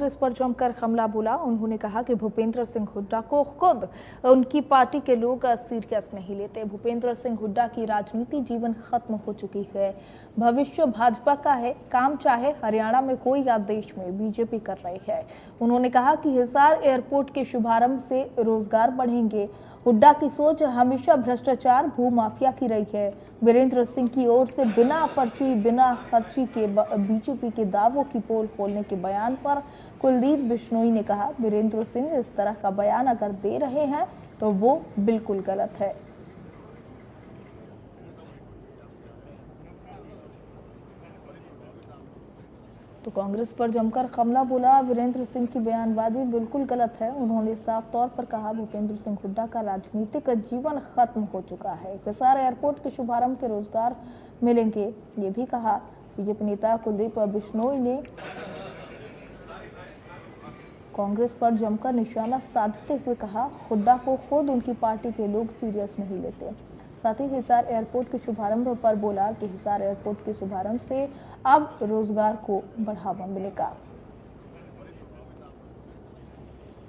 कांग्रेस पर जमकर हमला बोला। उन्होंने कहा कि भूपेंद्र सिंह हुड्डा को खुद उनकी पार्टी के लोग सीरियस नहीं लेते। भूपेंद्र सिंह हुड्डा की राजनीति जीवन खत्म हो चुकी है। भविष्य भाजपा का है, काम चाहे हरियाणा में कोई या देश में बीजेपी कर रही है। उन्होंने कहा कि हिसार एयरपोर्ट के शुभारंभ से रोजगार बढ़ेंगे। हुड्डा की सोच हमेशा भ्रष्टाचार, भूमाफिया की रही है। वीरेंद्र सिंह की ओर से बिना पर्ची बिना खर्ची के बीजेपी के दावों की पोल खोलने के बयान पर कुलदीप बिश्नोई ने कहा, वीरेंद्र सिंह इस तरह का बयान अगर दे रहे हैं तो वो बिल्कुल गलत है। तो कांग्रेस पर जमकर हमला बोला। वीरेंद्र सिंह की बयानबाजी बिल्कुल गलत है। उन्होंने साफ तौर पर कहा, भूपेंद्र सिंह हुड्डा का राजनीतिक जीवन खत्म हो चुका है। हिसार एयरपोर्ट के शुभारंभ के रोजगार मिलेंगे, ये भी कहा। बीजेपी नेता कुलदीप बिश्नोई ने कांग्रेस पर जमकर निशाना साधते हुए कहा, हुड्डा को खुद उनकी पार्टी के लोग सीरियस नहीं लेते। साथ ही हिसार एयरपोर्ट के शुभारंभ पर बोला कि हिसार एयरपोर्ट के शुभारंभ से अब रोजगार को बढ़ावा मिलेगा।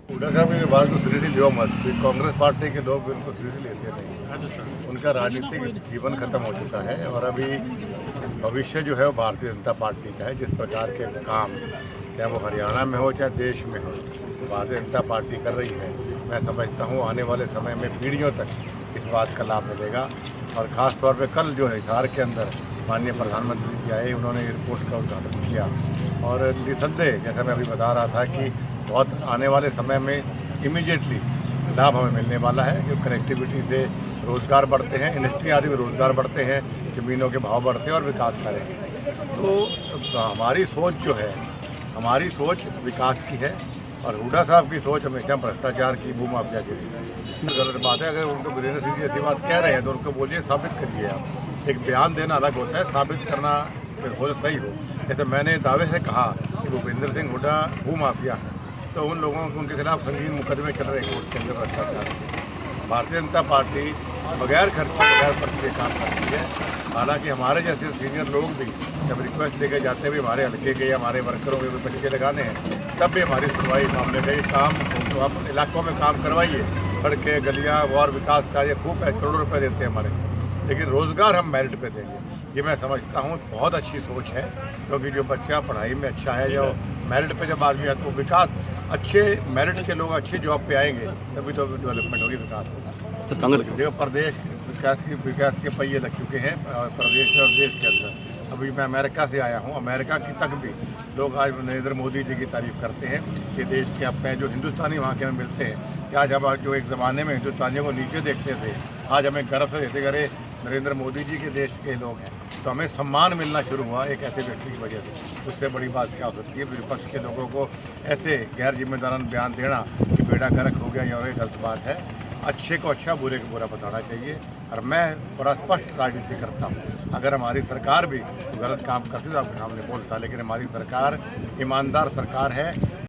हुड्डा साहब की बात को सीरियसली लो मत। कांग्रेस पार्टी के लोग उनको सीरियसली लेते नहीं। उनका राजनीतिक जीवन खत्म हो चुका है और अभी भविष्य जो है वो भारतीय जनता पार्टी का है। जिस प्रकार के काम चाहे वो हरियाणा में हो चाहे देश में हो, भारतीय जनता पार्टी कर रही है। मैं समझता हूँ आने वाले समय में पीढ़ियों तक इस बात का लाभ मिलेगा। और ख़ास तौर पे कल जो है हिसार के अंदर माननीय प्रधानमंत्री जी आए, उन्होंने एयरपोर्ट का उद्घाटन किया और निसंदेह जैसा मैं अभी बता रहा था कि बहुत आने वाले समय में इमीडिएटली लाभ हमें मिलने वाला है। क्योंकि कनेक्टिविटी से रोज़गार बढ़ते हैं, इंडस्ट्री आदि में रोज़गार बढ़ते हैं, ज़मीनों के भाव बढ़ते हैं और विकास करेंगे। तो हमारी सोच जो है, हमारी सोच विकास की है और हुड्डा साहब की सोच हमेशा भ्रष्टाचार की, भूमाफिया की रही। गलत बात है। अगर उनको वीरेंद्र सिंह जी ऐसी बात कह रहे हैं तो उनको बोलिए साबित करिए। आप एक बयान देना अलग होता है, साबित करना हो सही हो। जैसे मैंने दावे से कहा कि भूपेंद्र सिंह हुड्डा भूमाफिया है, तो उन लोगों को उनके खिलाफ संगीन मुकदमे चल रहे हैं कोर्ट के अंदर भ्रष्टाचार। भारतीय जनता पार्टी बगैर खर्च बगैर पर्ची के काम करती है। हालांकि हमारे जैसे सीनियर लोग भी जब रिक्वेस्ट लेके जाते हैं भी हमारे हल्के के या हमारे वर्करों के भी पर्चे लगाने हैं, तब भी हमारी सुनवाई मामले में काम तो आप इलाकों में काम करवाइए। सड़कें, गलियाँ और विकास कार्य खूब करोड़ों रुपए देते हैं हमारे, लेकिन रोज़गार हम मेरिट पे देंगे। ये मैं समझता हूँ बहुत अच्छी सोच है। क्योंकि जो बच्चा पढ़ाई में अच्छा है, जो मेरिट पे जब आदमी आता है तो विकास, अच्छे मेरिट के लोग अच्छी जॉब पे आएंगे तभी तो डेवलपमेंट होगी, विकास होगा। देखो प्रदेश विकास के पहिए लग चुके हैं प्रदेश और देश के अंदर। अभी मैं अमेरिका से आया हूँ, अमेरिका की तक भी लोग आज नरेंद्र मोदी जी की तारीफ करते हैं कि देश के अपने जो हिंदुस्तानी वहाँ के हमें मिलते हैं कि आज हम जो एक ज़माने में हिंदुस्तानियों को नीचे देखते थे, आज हमें गर्व से देखते करे नरेंद्र मोदी जी के देश के लोग हैं। तो हमें सम्मान मिलना शुरू हुआ एक ऐसे व्यक्ति की वजह से। उससे बड़ी बात क्या हो सकती है? विपक्ष के लोगों को ऐसे गैर जिम्मेदाराना बयान देना कि बेड़ा गर्क हो गया, और ये गलत बात है। अच्छे को अच्छा, बुरे को बुरा बताना चाहिए। और मैं बड़ा स्पष्ट राजनीति करता हूँ। अगर हमारी सरकार भी गलत काम करती तो आपके सामने बोलता, लेकिन हमारी सरकार ईमानदार सरकार है।